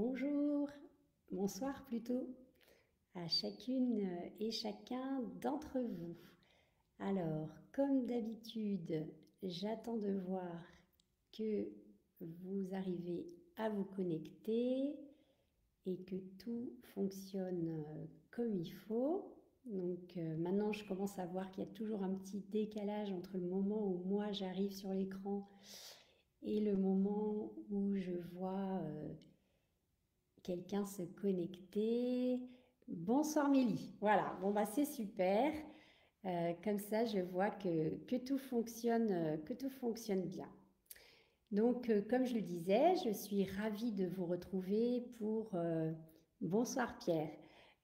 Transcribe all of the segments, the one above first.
Bonjour, bonsoir plutôt, à chacune et chacun d'entre vous. Alors, comme d'habitude, j'attends de voir que vous arrivez à vous connecter et que tout fonctionne comme il faut. Donc maintenant, je commence à voir qu'il y a toujours un petit décalage entre le moment où moi j'arrive sur l'écran et le moment où je vois quelqu'un se connecter. Bonsoir Mélie. Voilà, bon bah c'est super. Comme ça, je vois que tout fonctionne bien. Donc, comme je le disais, je suis ravie de vous retrouver pour Bonsoir Pierre,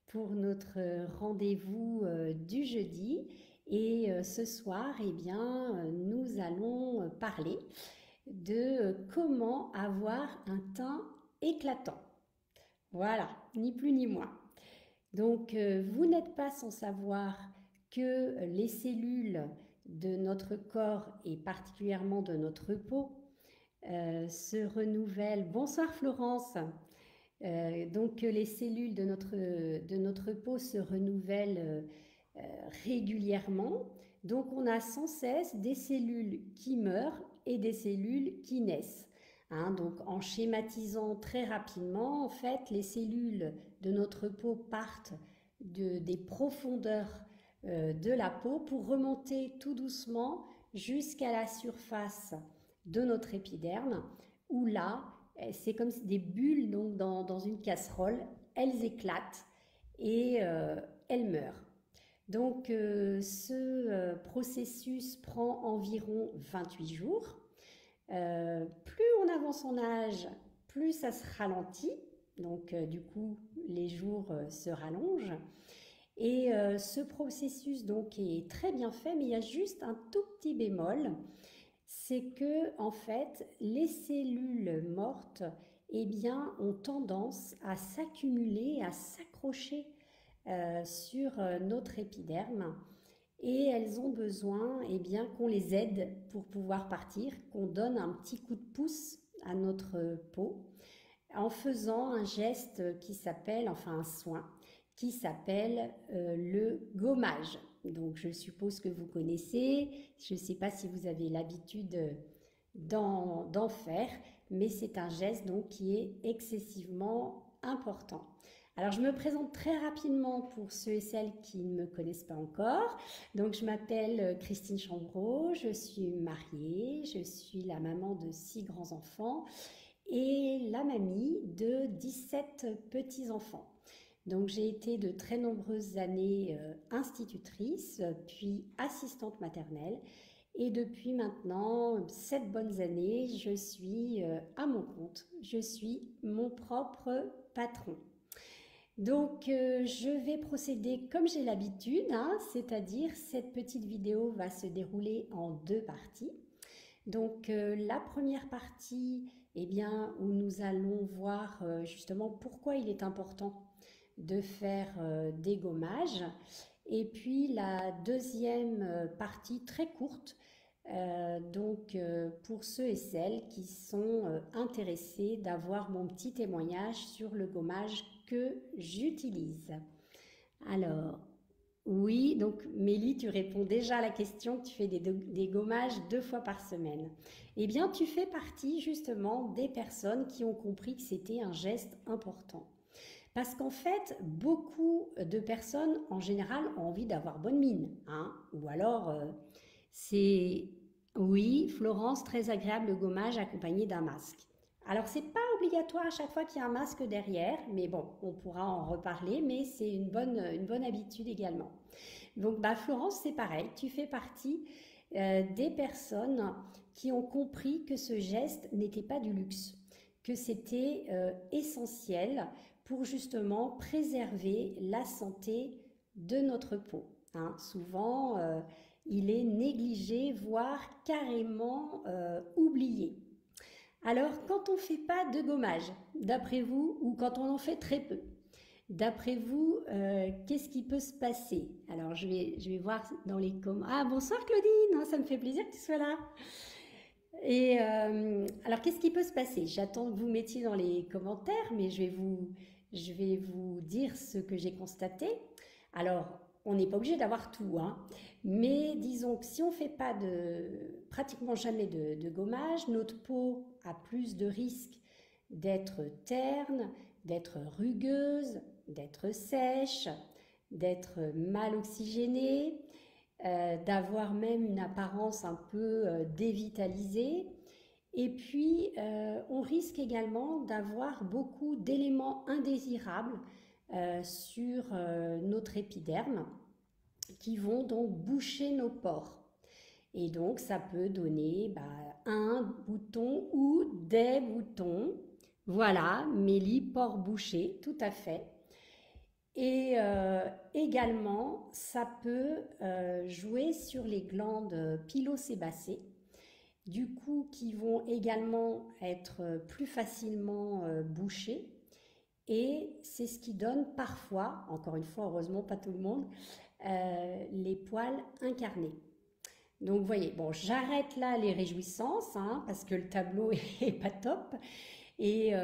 pour notre rendez-vous du jeudi. Et ce soir, eh bien, nous allons parler de comment avoir un teint éclatant. Voilà, ni plus ni moins. Donc, vous n'êtes pas sans savoir que les cellules de notre corps et particulièrement de notre peau se renouvellent. Bonsoir Florence. Donc, les cellules de notre peau se renouvellent régulièrement. Donc, on a sans cesse des cellules qui meurent et des cellules qui naissent. Hein, donc en schématisant très rapidement, en fait, les cellules de notre peau partent des profondeurs de la peau pour remonter tout doucement jusqu'à la surface de notre épiderme, où là, c'est comme des bulles donc dans une casserole, elles éclatent et elles meurent. Donc ce processus prend environ 28 jours. Plus on avance en âge, plus ça se ralentit. Donc du coup, les jours se rallongent. Et ce processus donc est très bien fait, mais il y a juste un tout petit bémol, c'est que en fait, les cellules mortes, eh bien, ont tendance à s'accumuler, à s'accrocher sur notre épiderme. Et elles ont besoin eh bien, qu'on les aide pour pouvoir partir, qu'on donne un petit coup de pouce à notre peau en faisant un geste qui s'appelle, enfin un soin, qui s'appelle le gommage. Donc je suppose que vous connaissez, je ne sais pas si vous avez l'habitude d'en faire, mais c'est un geste donc qui est excessivement important. Alors je me présente très rapidement pour ceux et celles qui ne me connaissent pas encore. Donc je m'appelle Christine Chambreau, je suis mariée, je suis la maman de 6 grands-enfants et la mamie de 17 petits-enfants. Donc j'ai été de très nombreuses années institutrice, puis assistante maternelle. Et depuis maintenant 7 bonnes années, je suis à mon compte. Je suis mon propre patron. Donc je vais procéder comme j'ai l'habitude, hein, c'est-à-dire cette petite vidéo va se dérouler en 2 parties. Donc la première partie, eh bien, où nous allons voir justement pourquoi il est important de faire des gommages. Et puis la deuxième partie très courte, donc pour ceux et celles qui sont intéressés d'avoir mon petit témoignage sur le gommage que j'utilise. Alors, oui, donc Mélie, tu réponds déjà à la question que tu fais des gommages 2 fois par semaine. Eh bien, tu fais partie justement des personnes qui ont compris que c'était un geste important. Parce qu'en fait, beaucoup de personnes, en général, ont envie d'avoir bonne mine. Hein, ou alors, c'est... Oui, Florence, très agréable le gommage accompagné d'un masque. Alors, c'est pas obligatoire à chaque fois qu'il y a un masque derrière, mais bon, on pourra en reparler, mais c'est une bonne habitude également. Donc, bah, Florence, c'est pareil, tu fais partie des personnes qui ont compris que ce geste n'était pas du luxe, que c'était essentiel pour justement préserver la santé de notre peau. Hein. Souvent, il est négligé, voire carrément oublié. Alors, quand on ne fait pas de gommage, d'après vous, ou quand on en fait très peu, d'après vous, qu'est-ce qui peut se passer? Alors, je vais voir dans les commentaires. Ah, bonsoir Claudine, ça me fait plaisir que tu sois là. Et alors, qu'est-ce qui peut se passer? J'attends que vous mettiez dans les commentaires, mais je vais vous dire ce que j'ai constaté. Alors, on n'est pas obligé d'avoir tout, hein, mais disons que si on ne fait pas pratiquement jamais de gommage, notre peau a plus de risques d'être terne, d'être rugueuse, d'être sèche, d'être mal oxygénée, d'avoir même une apparence un peu dévitalisée. Et puis, on risque également d'avoir beaucoup d'éléments indésirables sur notre épiderme qui vont donc boucher nos pores. Et donc, ça peut donner un bouton ou des boutons. Voilà, Mélie, pores bouchés, tout à fait. Et également, ça peut jouer sur les glandes pilosébacées, du coup, qui vont également être plus facilement bouchées. Et c'est ce qui donne parfois, encore une fois, heureusement pas tout le monde, les poils incarnés. Donc, vous voyez, bon, j'arrête là les réjouissances, hein, parce que le tableau est pas top. Et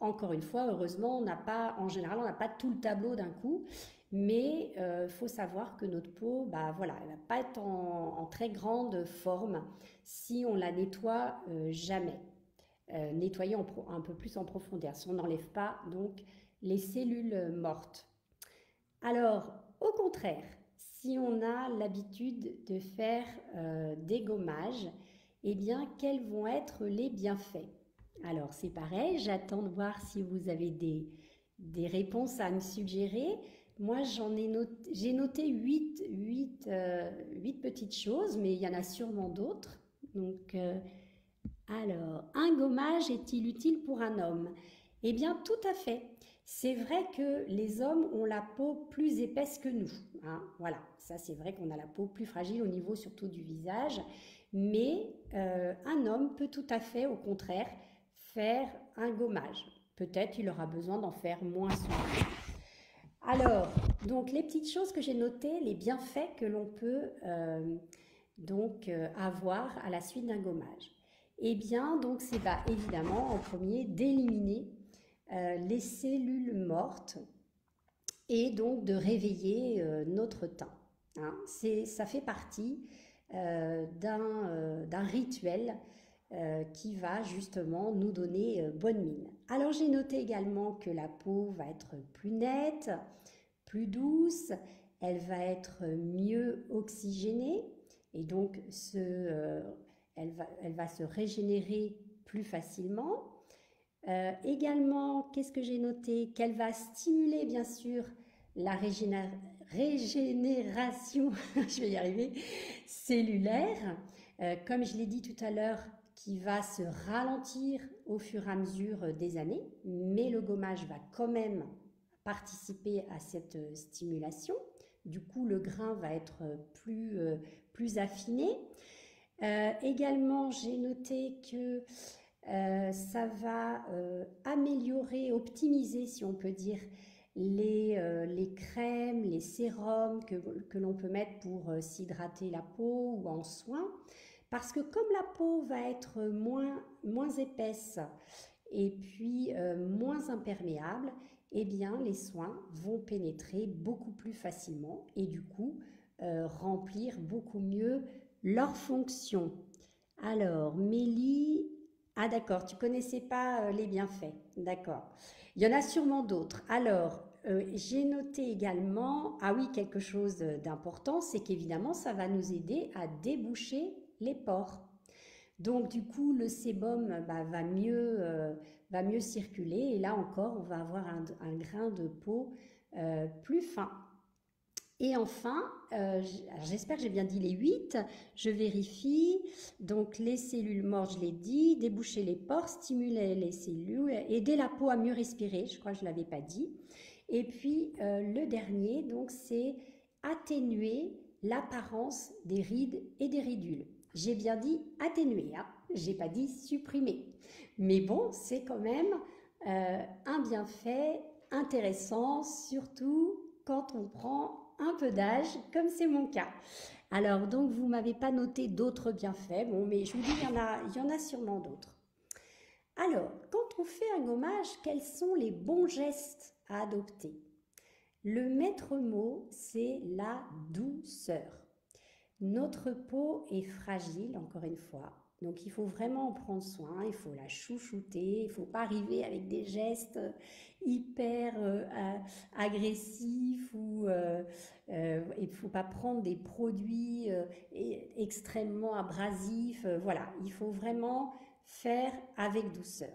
encore une fois, heureusement, en général, on n'a pas tout le tableau d'un coup. Mais il faut savoir que notre peau, bah voilà, elle ne va pas être en très grande forme si on la nettoie jamais. Nettoyer un peu plus en profondeur, si on n'enlève pas donc les cellules mortes. Alors, au contraire, si on a l'habitude de faire des gommages, eh bien, quels vont être les bienfaits? Alors, c'est pareil, j'attends de voir si vous avez des réponses à me suggérer. Moi, j'ai noté 8 petites choses, mais il y en a sûrement d'autres. Donc, alors, un gommage est-il utile pour un homme? Eh bien, tout à fait. C'est vrai que les hommes ont la peau plus épaisse que nous, hein. Voilà, ça c'est vrai qu'on a la peau plus fragile au niveau surtout du visage. Mais un homme peut tout à fait, au contraire, faire un gommage. Peut-être il aura besoin d'en faire moins souvent. Alors, donc les petites choses que j'ai notées, les bienfaits que l'on peut avoir à la suite d'un gommage. Eh bien, donc c'est évidemment en premier d'éliminer les cellules mortes et donc de réveiller notre teint, hein. Ça fait partie d'un rituel qui va justement nous donner bonne mine. Alors j'ai noté également que la peau va être plus nette, plus douce, elle va être mieux oxygénée et donc elle va se régénérer plus facilement. Également, qu'est-ce que j'ai noté? Qu'elle va stimuler bien sûr la régénération, je vais y arriver, cellulaire, comme je l'ai dit tout à l'heure, qui va se ralentir au fur et à mesure des années, mais le gommage va quand même participer à cette stimulation. Du coup, le grain va être plus affiné. Également, j'ai noté que ça va améliorer, optimiser, si on peut dire, les crèmes, les sérums que l'on peut mettre pour s'hydrater la peau ou en soins. Parce que comme la peau va être moins épaisse et puis moins imperméable, eh bien les soins vont pénétrer beaucoup plus facilement et du coup remplir beaucoup mieux leur fonction. Alors, Mélie, ah d'accord, tu connaissais pas les bienfaits, d'accord. Il y en a sûrement d'autres. Alors, j'ai noté également, ah oui, quelque chose d'important, c'est qu'évidemment, ça va nous aider à déboucher les pores. Donc, du coup, le sébum va mieux circuler et là encore, on va avoir un grain de peau plus fin. Et enfin, j'espère que j'ai bien dit les 8. Je vérifie. Donc, les cellules mortes, je l'ai dit. Déboucher les pores, stimuler les cellules, aider la peau à mieux respirer. Je crois que je ne l'avais pas dit. Et puis, le dernier, donc, c'est atténuer l'apparence des rides et des ridules. J'ai bien dit atténuer, hein. Je n'ai pas dit supprimer. Mais bon, c'est quand même un bienfait intéressant, surtout quand on prend un peu d'âge, comme c'est mon cas. Alors, donc, vous ne m'avez pas noté d'autres bienfaits. Bon, mais je vous dis, il y en a sûrement d'autres. Alors, quand on fait un gommage, quels sont les bons gestes à adopter? Le maître mot, c'est la douceur. Notre peau est fragile, encore une fois. Donc il faut vraiment en prendre soin, il faut la chouchouter, il ne faut pas arriver avec des gestes hyper agressifs ou il ne faut pas prendre des produits extrêmement abrasifs. Voilà, il faut vraiment faire avec douceur.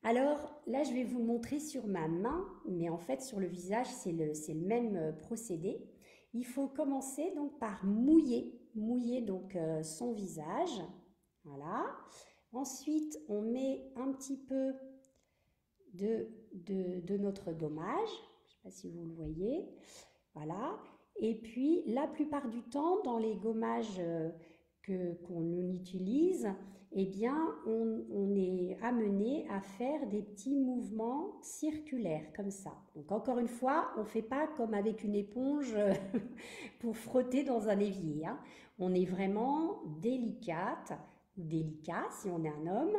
Alors là, je vais vous le montrer sur ma main, mais en fait sur le visage, c'est le même procédé. Il faut commencer donc par mouiller donc son visage. Voilà. Ensuite, on met un petit peu de notre gommage. Je ne sais pas si vous le voyez. Voilà. Et puis, la plupart du temps, dans les gommages qu'on utilise, eh bien, on est amené à faire des petits mouvements circulaires comme ça. Donc, encore une fois, on ne fait pas comme avec une éponge pour frotter dans un évier, hein. On est vraiment délicate ou délicat si on est un homme.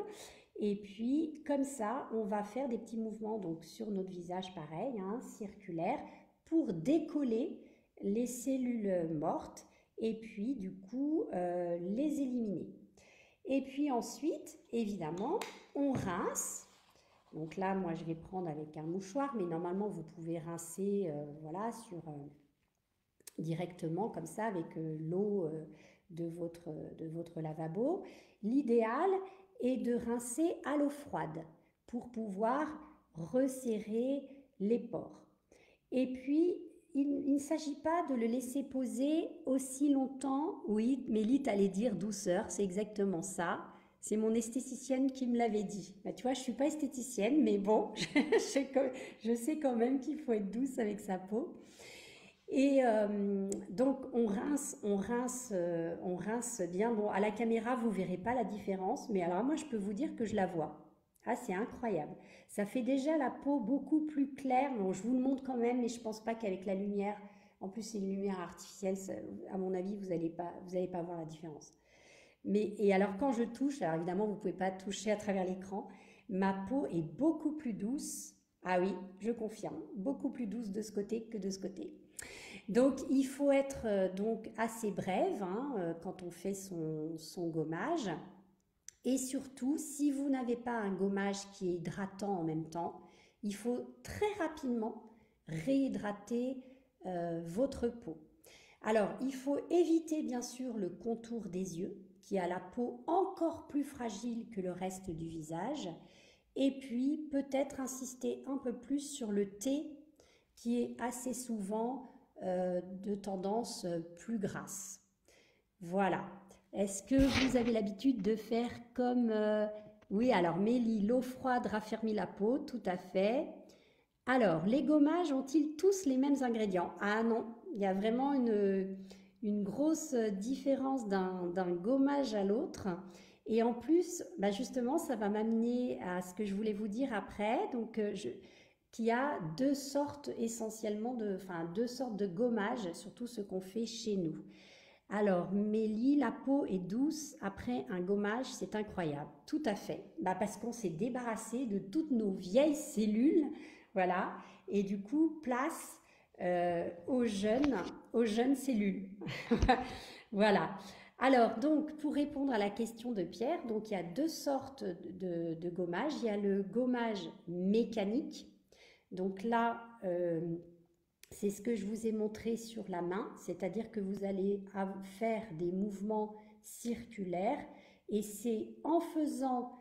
Et puis, comme ça, on va faire des petits mouvements donc sur notre visage, pareil, hein, circulaires, pour décoller les cellules mortes et puis du coup les éliminer. Et puis ensuite, évidemment, on rince. Donc là, moi, je vais prendre avec un mouchoir, mais normalement, vous pouvez rincer voilà, directement comme ça avec l'eau de votre lavabo. L'idéal est de rincer à l'eau froide pour pouvoir resserrer les pores. Et puis, il ne s'agit pas de le laisser poser aussi longtemps. Oui, Mélie, allait dire douceur, c'est exactement ça. C'est mon esthéticienne qui me l'avait dit. Bah, tu vois, je ne suis pas esthéticienne, mais bon, je sais quand même qu'il faut être douce avec sa peau. Et donc, on rince bien. Bon, à la caméra, vous ne verrez pas la différence, mais alors moi, je peux vous dire que je la vois. Ah, c'est incroyable. Ça fait déjà la peau beaucoup plus claire. Bon, je vous le montre quand même, mais je ne pense pas qu'avec la lumière, en plus c'est une lumière artificielle, ça, à mon avis, vous allez pas voir la différence. Mais, et alors quand je touche, alors évidemment vous ne pouvez pas toucher à travers l'écran, ma peau est beaucoup plus douce. Ah oui, je confirme, beaucoup plus douce de ce côté que de ce côté. Donc il faut être donc assez brève hein, quand on fait son gommage. Et surtout, si vous n'avez pas un gommage qui est hydratant en même temps, il faut très rapidement réhydrater votre peau. Alors, il faut éviter bien sûr le contour des yeux, qui a la peau encore plus fragile que le reste du visage. Et puis, peut-être insister un peu plus sur le thé, qui est assez souvent de tendance plus grasse. Voilà. Est-ce que vous avez l'habitude de faire comme... Oui, alors Mélie, l'eau froide raffermit la peau, tout à fait. Alors, les gommages ont-ils tous les mêmes ingrédients? Ah non, il y a vraiment une grosse différence d'un gommage à l'autre. Et en plus, bah justement, ça va m'amener à ce que je voulais vous dire après. Donc, qu'il y a deux sortes essentiellement deux sortes de gommages, surtout ce qu'on fait chez nous. Alors, Mélie, la peau est douce après un gommage, c'est incroyable. Tout à fait. Bah parce qu'on s'est débarrassé de toutes nos vieilles cellules, voilà. Et du coup, place aux jeunes cellules. Voilà. Alors, donc, pour répondre à la question de Pierre, donc il y a deux sortes de gommage. Il y a le gommage mécanique. Donc là, c'est ce que je vous ai montré sur la main, c'est-à-dire que vous allez faire des mouvements circulaires et c'est en faisant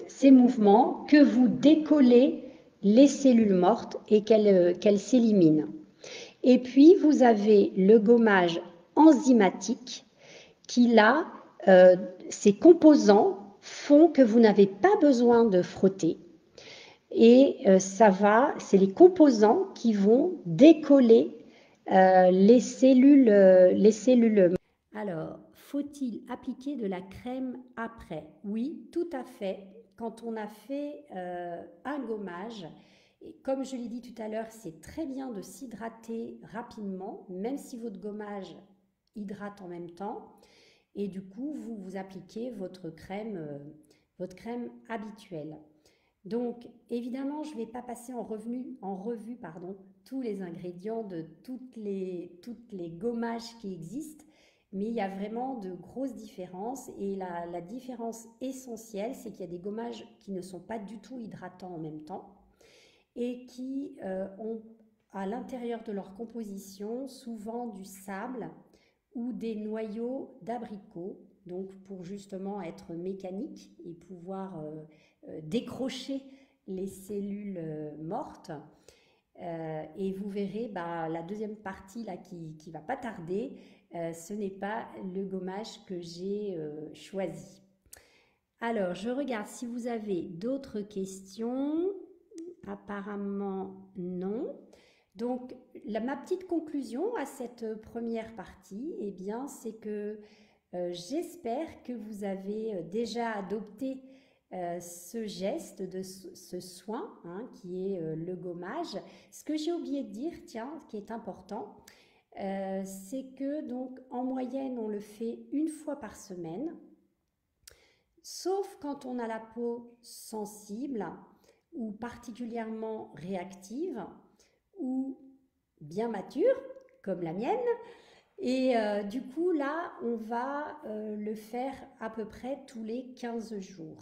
ces mouvements que vous décollez les cellules mortes et qu'elles s'éliminent. Et puis, vous avez le gommage enzymatique qui, là, ces composants font que vous n'avez pas besoin de frotter. Et c'est les composants qui vont décoller les cellules. Alors, faut-il appliquer de la crème après? Oui, tout à fait. Quand on a fait un gommage, et comme je l'ai dit tout à l'heure, c'est très bien de s'hydrater rapidement, même si votre gommage hydrate en même temps. Et du coup, vous appliquez votre crème habituelle. Donc, évidemment, je ne vais pas passer en revue pardon, tous les ingrédients de toutes les gommages qui existent, mais il y a vraiment de grosses différences. Et la différence essentielle, c'est qu'il y a des gommages qui ne sont pas du tout hydratants en même temps et qui ont à l'intérieur de leur composition souvent du sable ou des noyaux d'abricot, donc pour justement être mécanique et pouvoir décrocher les cellules mortes. Et vous verrez, bah, la deuxième partie là, qui va pas tarder, ce n'est pas le gommage que j'ai choisi. Alors, je regarde si vous avez d'autres questions. Apparemment, non. Donc, ma petite conclusion à cette première partie, eh bien, c'est que j'espère que vous avez déjà adopté ce geste, ce soin hein, qui est le gommage. Ce que j'ai oublié de dire, tiens, qui est important, c'est que donc en moyenne, on le fait une fois par semaine, sauf quand on a la peau sensible ou particulièrement réactive ou bien mature, comme la mienne. Et du coup, là, on va le faire à peu près tous les 15 jours.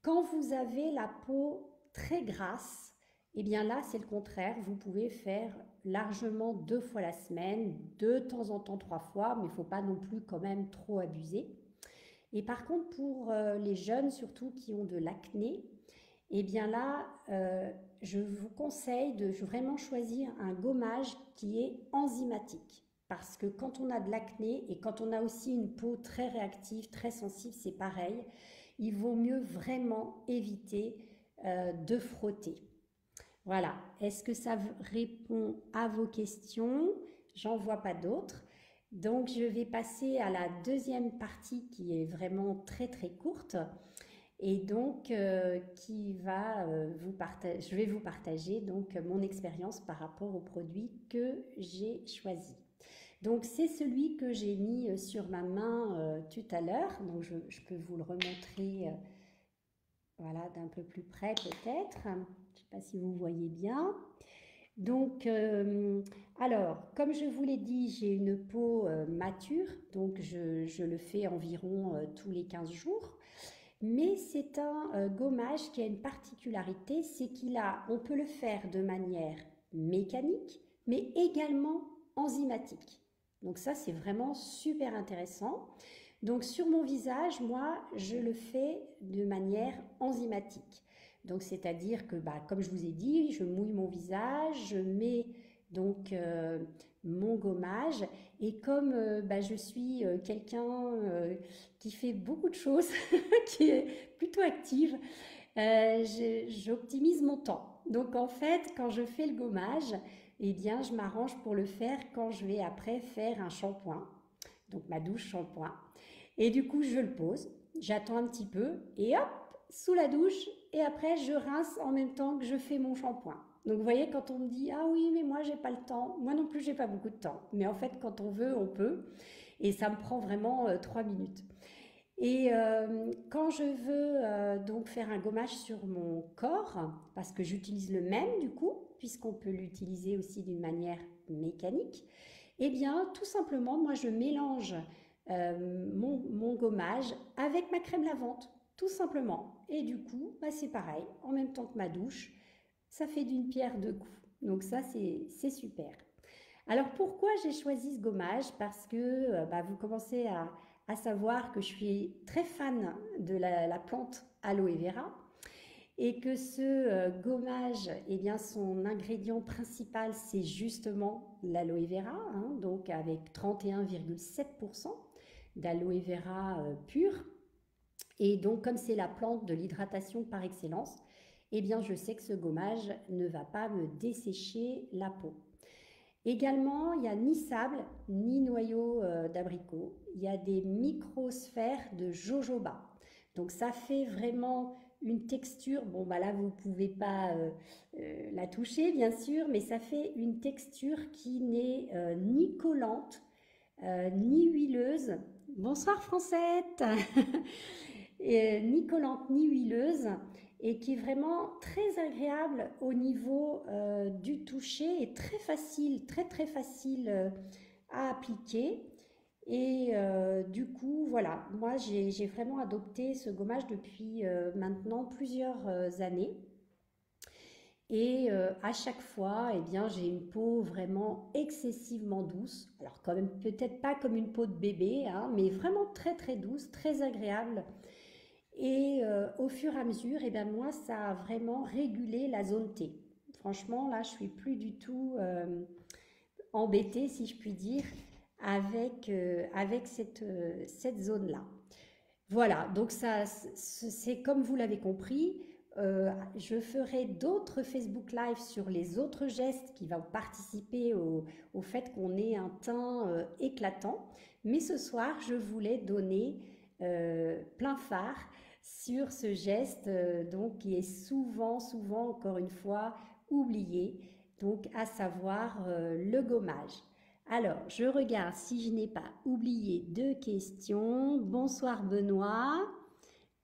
Quand vous avez la peau très grasse, eh bien là, c'est le contraire. Vous pouvez faire largement 2 fois la semaine, de temps en temps 3 fois, mais il ne faut pas non plus quand même trop abuser. Et par contre, pour les jeunes surtout qui ont de l'acné, eh bien là, je vous conseille de vraiment choisir un gommage qui est enzymatique. Parce que quand on a de l'acné et quand on a aussi une peau très réactive, très sensible, c'est pareil. Il vaut mieux vraiment éviter de frotter. Voilà. Est-ce que ça répond à vos questions? J'en vois pas d'autres. Donc, je vais passer à la deuxième partie qui est vraiment très très courte et donc je vais vous partager donc mon expérience par rapport au produit que j'ai choisi. Donc c'est celui que j'ai mis sur ma main tout à l'heure. Donc je peux vous le remontrer voilà, d'un peu plus près peut-être. Je ne sais pas si vous voyez bien. Donc, alors, comme je vous l'ai dit, j'ai une peau mature, donc je le fais environ tous les 15 jours. Mais c'est un gommage qui a une particularité, c'est on peut le faire de manière mécanique, mais également enzymatique. Donc ça, c'est vraiment super intéressant. Donc sur mon visage, moi, je le fais de manière enzymatique. Donc c'est-à-dire que, bah, comme je vous ai dit, je mouille mon visage, je mets donc mon gommage et comme bah, je suis quelqu'un qui fait beaucoup de choses, qui est plutôt active, j'optimise mon temps. Donc en fait, quand je fais le gommage, eh bien, je m'arrange pour le faire quand je vais après faire un shampoing, donc ma douche shampoing. Et du coup, je le pose, j'attends un petit peu et hop, sous la douche et après je rince en même temps que je fais mon shampoing. Donc vous voyez, quand on me dit ah oui mais moi j'ai pas le temps, moi non plus j'ai pas beaucoup de temps, mais en fait quand on veut on peut et ça me prend vraiment 3 minutes. Et quand je veux donc faire un gommage sur mon corps, parce que j'utilise le même du coup, puisqu'on peut l'utiliser aussi d'une manière mécanique, eh bien tout simplement moi je mélange mon gommage avec ma crème lavante, tout simplement. Et du coup, bah, c'est pareil, en même temps que ma douche, ça fait d'une pierre deux coups. Donc ça, c'est super. Alors pourquoi j'ai choisi ce gommage? Parce que bah, vous commencez à savoir que je suis très fan de la plante aloe vera et que ce gommage, eh bien, son ingrédient principal, c'est justement l'aloe vera, hein, donc avec 31,7% d'aloe vera pur. Et donc, comme c'est la plante de l'hydratation par excellence, eh bien, je sais que ce gommage ne va pas me dessécher la peau. Également, il n'y a ni sable, ni noyau d'abricot. Il y a des microsphères de jojoba. Donc, ça fait vraiment une texture. Bon, bah là, vous ne pouvez pas la toucher, bien sûr, mais ça fait une texture qui n'est ni collante, ni huileuse. Bonsoir Francette. Ni collante ni huileuse et qui est vraiment très agréable au niveau du toucher et très facile, très très facile à appliquer. Et du coup, voilà, moi j'ai vraiment adopté ce gommage depuis maintenant plusieurs années. Et à chaque fois, eh bien, j'ai une peau vraiment excessivement douce. Alors quand même peut-être pas comme une peau de bébé, hein, mais vraiment très très douce, très agréable. Et au fur et à mesure, eh bien, moi, ça a vraiment régulé la zone T. Franchement, là, je suis plus du tout embêtée, si je puis dire, avec cette zone-là. Voilà, donc ça, c'est comme vous l'avez compris. Je ferai d'autres Facebook Live sur les autres gestes qui vont participer au fait qu'on ait un teint éclatant. Mais ce soir, je voulais donner plein phare sur ce geste donc qui est souvent, souvent, encore une fois, oublié, donc à savoir le gommage. Alors, je regarde si je n'ai pas oublié de questions. Bonsoir Benoît.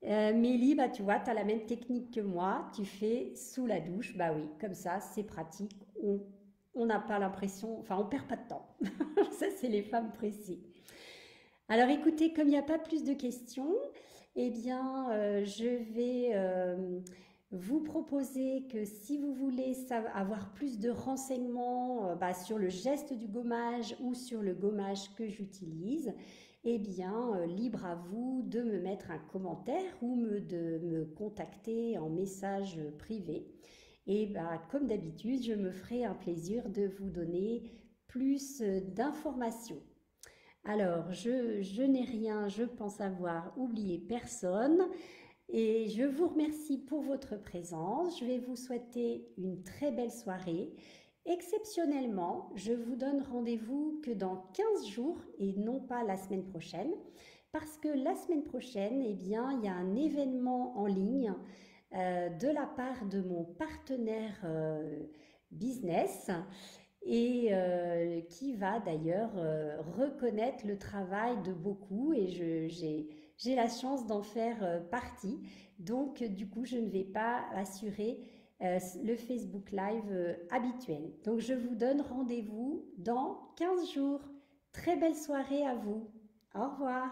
Mélie, bah, tu vois, tu as la même technique que moi. Tu fais sous la douche. Bah oui, comme ça, c'est pratique. On n'a pas l'impression, enfin, on perd pas de temps. Ça, c'est les femmes pressées. Alors écoutez, comme il n'y a pas plus de questions, eh bien, je vais vous proposer que si vous voulez avoir plus de renseignements bah, sur le geste du gommage ou sur le gommage que j'utilise, eh bien, libre à vous de me mettre un commentaire ou de me contacter en message privé. Et bah, comme d'habitude, je me ferai un plaisir de vous donner plus d'informations. Alors, je n'ai rien, je pense avoir oublié personne et je vous remercie pour votre présence. Je vais vous souhaiter une très belle soirée. Exceptionnellement, je vous donne rendez-vous que dans 15 jours et non pas la semaine prochaine parce que la semaine prochaine, eh bien, il y a un événement en ligne de la part de mon partenaire business et qui va d'ailleurs reconnaître le travail de beaucoup et j'ai la chance d'en faire partie. Donc du coup, je ne vais pas assurer le Facebook Live habituel. Donc je vous donne rendez-vous dans 15 jours. Très belle soirée à vous. Au revoir.